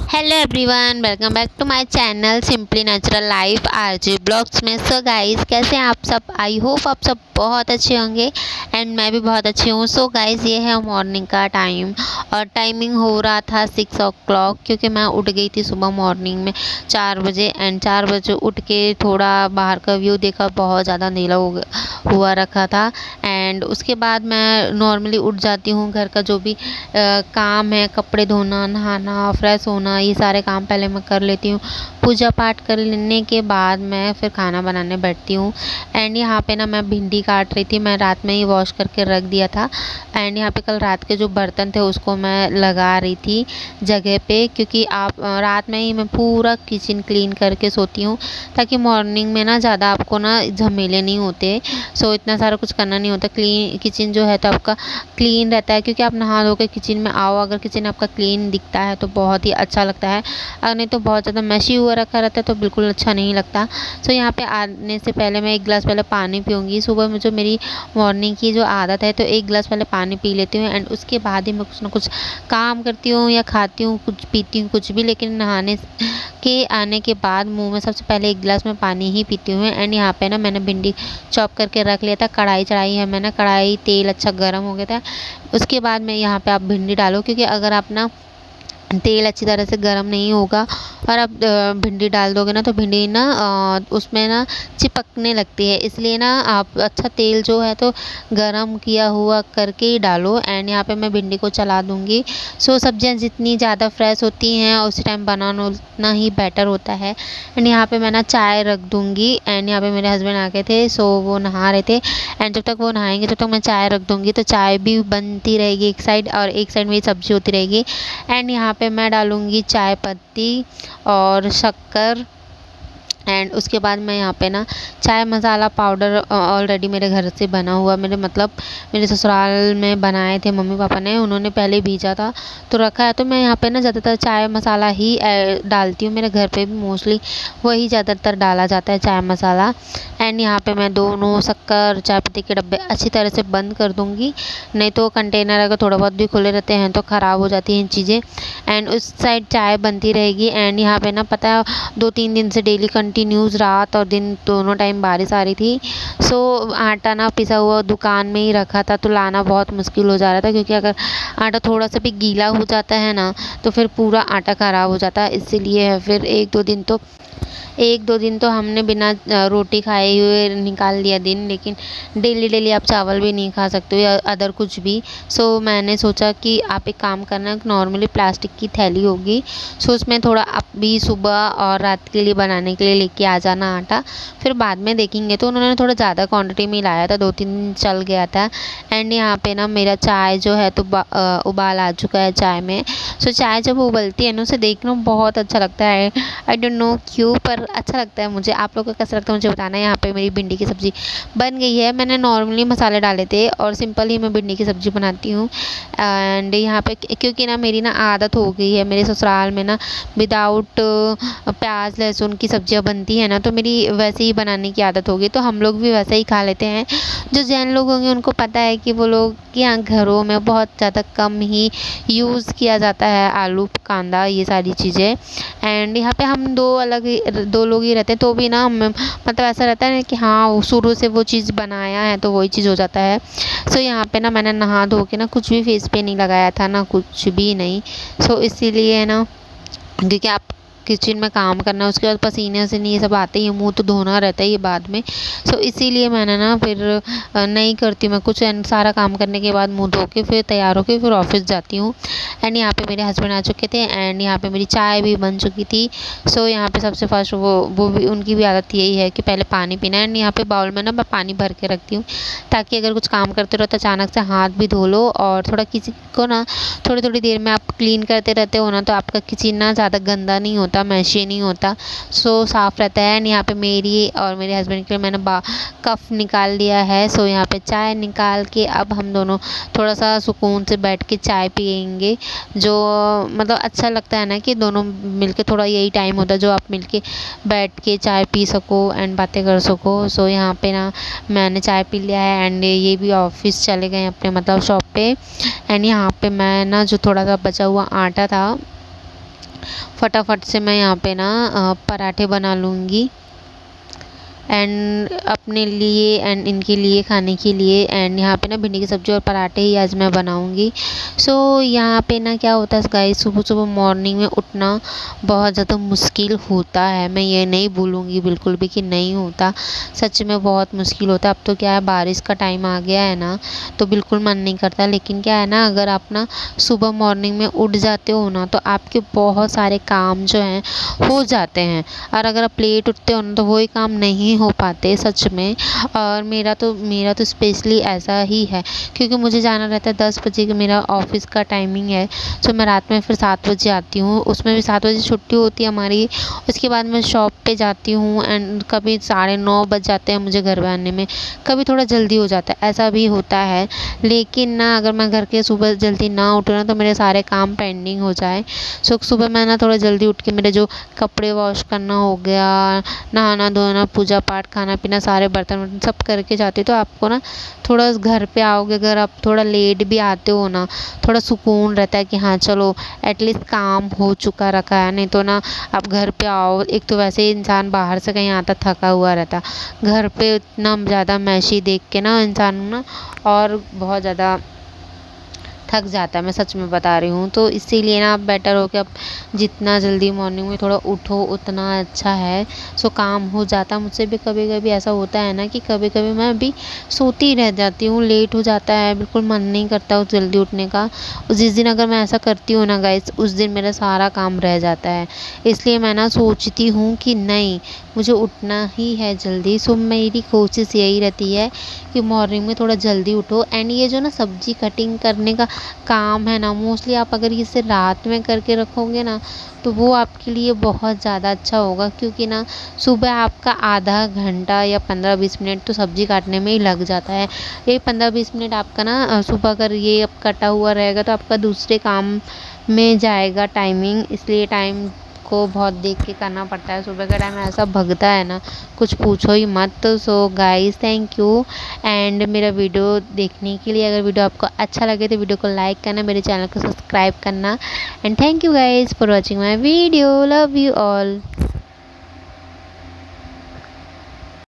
Hello everyone, welcome back to my channel simply natural life RJ blogs में। So guys, कैसे हैं आप सब? आई होप आप सब बहुत अच्छे होंगे एंड मैं भी बहुत अच्छी हूँ। सो गाइस, ये है मॉर्निंग का टाइम और टाइमिंग हो रहा था 6 o'clock, क्योंकि मैं उठ गई थी सुबह मॉर्निंग में 4 बजे। एंड 4 बजे उठ के थोड़ा बाहर का व्यू देखा, बहुत ज़्यादा अंधेरा हुआ रखा था। एंड उसके बाद मैं नॉर्मली उठ जाती हूँ, घर का जो भी काम है, कपड़े धोना, नहाना, फ्रेश होना, ये सारे काम पहले मैं कर लेती हूँ। पूजा पाठ कर लेने के बाद मैं फिर खाना बनाने बैठती हूँ। एंड यहाँ पे ना मैं भिंडी काट रही थी, मैं रात में ही वॉश करके रख दिया था। एंड यहाँ पे कल रात के जो बर्तन थे उसको मैं लगा रही थी जगह पे, क्योंकि आप रात में ही मैं पूरा किचन क्लीन करके सोती हूँ, ताकि मॉर्निंग में ना ज़्यादा आपको ना झमेले नहीं होते। सो इतना सारा कुछ करना नहीं होता। क्लीन किचन जो है तो आपका क्लीन रहता है, क्योंकि आप नहा धो के किचन में आओ, अगर किचन आपका क्लीन दिखता है तो बहुत ही अच्छा लगता है। अगर नहीं तो बहुत ज़्यादा मैशी हुआ रखा रहता है तो बिल्कुल अच्छा नहीं लगता। सो यहाँ पे आने से पहले मैं 1 गिलास पहले पानी पीऊँगी। सुबह में जो मेरी मॉर्निंग की जो आदत है, तो 1 गिलास पहले पानी पी लेती हूँ। एंड उसके बाद ही मैं कुछ ना कुछ काम करती हूँ या खाती हूँ, कुछ पीती हूँ, कुछ भी। लेकिन नहाने के आने के बाद मुँह में सबसे पहले 1 गिलास में पानी ही पीती हूँ। एंड यहाँ पे ना मैंने भिंडी चॉप करके रख लिया था। कढ़ाई चढ़ाई है मैंने, कढ़ाई तेल अच्छा गर्म हो गया था। उसके बाद में यहाँ पे आप भिंडी डालो, क्योंकि अगर आप ना तेल अच्छी तरह से गर्म नहीं होगा और आप भिंडी डाल दोगे ना, तो भिंडी ना उसमें ना चिपकने लगती है। इसलिए ना आप अच्छा तेल जो है तो गरम किया हुआ करके ही डालो। एंड यहाँ पे मैं भिंडी को चला दूँगी। सो सब्जियाँ जितनी ज़्यादा फ्रेश होती हैं उसी टाइम बनाना उतना ही बेटर होता है। एंड यहाँ पे मैं ना चाय रख दूँगी। एंड यहाँ पे मेरे हस्बैंड आ गए थे, सो वो नहा रहे थे। एंड जब तक वो नहाएंगे तब तक मैं चाय रख दूँगी, तो चाय भी बनती रहेगी एक साइड, और एक साइड मेरी सब्जी होती रहेगी। एंड यहाँ पे मैं डालूँगी चाय पत्ती और शक्कर। एंड उसके बाद मैं यहाँ पे ना चाय मसाला पाउडर ऑलरेडी मेरे घर से बना हुआ, मेरे ससुराल में बनाए थे मम्मी पापा ने, उन्होंने पहले भीजा था तो रखा है। तो मैं यहाँ पे ना ज़्यादातर चाय मसाला ही डालती हूँ। मेरे घर पे भी मोस्टली वही ज़्यादातर डाला जाता है, चाय मसाला। एंड यहाँ पे मैं दोनों शक्कर चाय पत्ती के डब्बे अच्छी तरह से बंद कर दूँगी, नहीं तो कंटेनर अगर थोड़ा बहुत भी खुले रहते हैं तो ख़राब हो जाती हैं चीज़ें। एंड उस साइड चाय बनती रहेगी। एंड यहाँ पे ना पता है 2-3 दिन से डेली कंटिन्यूस रात और दिन दोनों टाइम बारिश आ रही थी। सो आटा ना पिसा हुआ दुकान में ही रखा था, तो लाना बहुत मुश्किल हो जा रहा था, क्योंकि अगर आटा थोड़ा सा भी गीला हो जाता है ना तो फिर पूरा आटा ख़राब हो जाता है। इसीलिए फिर 1-2 दिन तो हमने बिना रोटी खाए हुए निकाल लिया दिन। लेकिन डेली डेली आप चावल भी नहीं खा सकते हो या अदर कुछ भी। सो मैंने सोचा कि आप एक काम करना, नॉर्मली प्लास्टिक की थैली होगी, सो उसमें थोड़ा आप भी सुबह और रात के लिए बनाने के लिए लेके आ जाना आटा, फिर बाद में देखेंगे। तो उन्होंने थोड़ा ज़्यादा क्वांटिटी में लाया था, 2-3 दिन चल गया था। एंड यहाँ पे ना मेरा चाय जो है तो उबाल आ चुका है चाय में। सो चाय जब उबलती है ना, उसे देखना बहुत अच्छा लगता है। आई डोंट नो क्यों, पर अच्छा लगता है मुझे। आप लोगों को कैसा लगता है मुझे बताना। यहाँ पे मेरी भिंडी की सब्ज़ी बन गई है। मैंने नॉर्मली मसाले डाले थे और सिंपल ही मैं भिंडी की सब्ज़ी बनाती हूँ। एंड यहाँ पे क्योंकि ना मेरी ना आदत हो गई है, मेरे ससुराल में ना विदाउट प्याज लहसुन की सब्जियाँ बनती हैं ना, तो मेरी वैसे ही बनाने की आदत हो गई, तो हम लोग भी वैसे ही खा लेते हैं। जो जैन लोग होंगे उनको पता है कि वो लोग के यहाँ घरों में बहुत ज़्यादा कम ही यूज़ किया जाता है आलू कांदा ये सारी चीज़ें। एंड यहाँ पे हम दो लोग ही रहते हैं, तो भी ना मतलब ऐसा रहता है ना कि हाँ वो शुरू से वो चीज़ बनाया है तो वही चीज़ हो जाता है। सो यहाँ पे ना मैंने नहा धो के ना कुछ भी फेस पे नहीं लगाया था, ना कुछ भी नहीं। सो इसीलिए ना, क्योंकि आप किचन में काम करना है, उसके बाद पसीने से नहीं ये सब आते ही, मुंह तो धोना रहता है ये बाद में। सो इसीलिए मैंने ना फिर नहीं करती मैं कुछ। एंड सारा काम करने के बाद मुंह धो के फिर तैयार होके फिर ऑफिस जाती हूँ। एंड यहाँ पे मेरे हस्बैंड आ चुके थे एंड यहाँ पे मेरी चाय भी बन चुकी थी। सो यहाँ पे सबसे फर्स्ट वो भी उनकी भी आदत यही है कि पहले पानी पीना है। एंड यहाँ पे बाउल में ना मैं पानी भर के रखती हूँ, ताकि अगर कुछ काम करते रहो तो अचानक से हाथ भी धो लो। और थोड़ा किसी को ना थोड़ी थोड़ी देर में आप क्लीन करते रहते हो ना, तो आपका किचन ना ज़्यादा गंदा नहीं होता, मैशी नहीं होता, सो साफ़ रहता है। एंड यहाँ पे मेरी और मेरे हस्बैंड के लिए मैंने कप निकाल लिया है। सो यहाँ पे चाय निकाल के अब हम दोनों थोड़ा सा सुकून से बैठ के चाय पियेंगे, जो मतलब अच्छा लगता है ना कि दोनों मिलके, थोड़ा यही टाइम होता है जो आप मिलके बैठ के चाय पी सको एंड बातें कर सको। सो यहाँ पे ना मैंने चाय पी लिया है एंड ये भी ऑफिस चले गए अपने मतलब शॉप पे। एंड यहाँ पे मैं ना जो थोड़ा सा बचा हुआ आटा था फटाफट से मैं यहाँ पे ना पराठे बना लूँगी एंड अपने लिए एंड इनके लिए खाने के लिए। एंड यहाँ पे ना भिंडी की सब्ज़ी और पराठे ही आज मैं बनाऊँगी। सो यहाँ पे ना क्या होता है गाइस, सुबह सुबह मॉर्निंग में उठना बहुत ज़्यादा मुश्किल होता है। मैं ये नहीं बोलूँगी बिल्कुल भी कि नहीं होता, सच में बहुत मुश्किल होता है। अब तो क्या है, बारिश का टाइम आ गया है ना, तो बिल्कुल मन नहीं करता। लेकिन क्या है ना, अगर आप ना सुबह मॉर्निंग में उठ जाते हो ना, तो आपके बहुत सारे काम जो हैं हो जाते हैं। और अगर आप लेट उठते हो ना, तो वही काम नहीं हो पाते सच में। और मेरा तो स्पेशली ऐसा ही है, क्योंकि मुझे जाना रहता है 10 बजे का मेरा ऑफिस का टाइमिंग है। सो मैं रात में फिर 7 बजे आती हूँ, उसमें भी 7 बजे छुट्टी होती है हमारी। उसके बाद मैं शॉप पे जाती हूँ एंड कभी 9:30 बज जाते हैं मुझे घर आने में, कभी थोड़ा जल्दी हो जाता है, ऐसा भी होता है। लेकिन ना अगर मैं घर के सुबह जल्दी ना उठूँ ना, तो मेरे सारे काम पेंडिंग हो जाए। सो सुबह मैं ना थोड़ा जल्दी उठ के मेरे जो कपड़े वॉश करना हो गया, नहाना धोना, पूजा पाठ, खाना पीना, सारे बर्तन वर्तन सब करके जाती। तो आपको ना थोड़ा घर पे आओगे, अगर आप थोड़ा लेट भी आते हो ना, थोड़ा सुकून रहता है कि हाँ चलो एटलीस्ट काम हो चुका रखा है। नहीं तो ना आप घर पे आओ, एक तो वैसे ही इंसान बाहर से कहीं आता थका हुआ रहता, घर पे इतना ज़्यादा मैशी देख के ना इंसान ना और बहुत ज़्यादा थक जाता है, मैं सच में बता रही हूँ। तो इसीलिए ना आप बेटर हो कि आप जितना जल्दी मॉर्निंग में थोड़ा उठो उतना अच्छा है। सो काम हो जाता। मुझसे भी कभी कभी ऐसा होता है ना कि कभी कभी मैं भी सोती रह जाती हूँ, लेट हो जाता है, बिल्कुल मन नहीं करता उस जल्दी उठने का। जिस दिन अगर मैं ऐसा करती हूँ ना गाइस, उस दिन मेरा सारा काम रह जाता है। इसलिए मैं ना सोचती हूँ कि नहीं, मुझे उठना ही है जल्दी। सो मेरी कोशिश यही रहती है कि मॉर्निंग में थोड़ा जल्दी उठो। एंड ये जो ना सब्जी कटिंग करने का काम है ना, मोस्टली आप अगर इसे रात में करके रखोगे ना, तो वो आपके लिए बहुत ज़्यादा अच्छा होगा। क्योंकि ना सुबह आपका आधा घंटा या 15-20 मिनट तो सब्ज़ी काटने में ही लग जाता है। ये 15-20 मिनट आपका ना सुबह अगर ये अब कटा हुआ रहेगा, तो आपका दूसरे काम में जाएगा टाइमिंग। इसलिए टाइम को बहुत देख के करना पड़ता है। सुबह का टाइम ऐसा भगता है ना, कुछ पूछो ही मत। So guys, thank you and मेरा वीडियो देखने के लिए। अगर वीडियो आपको अच्छा लगे तो वीडियो को लाइक करना, मेरे चैनल को सब्सक्राइब करना। And thank you guys for watching my video. Love you all.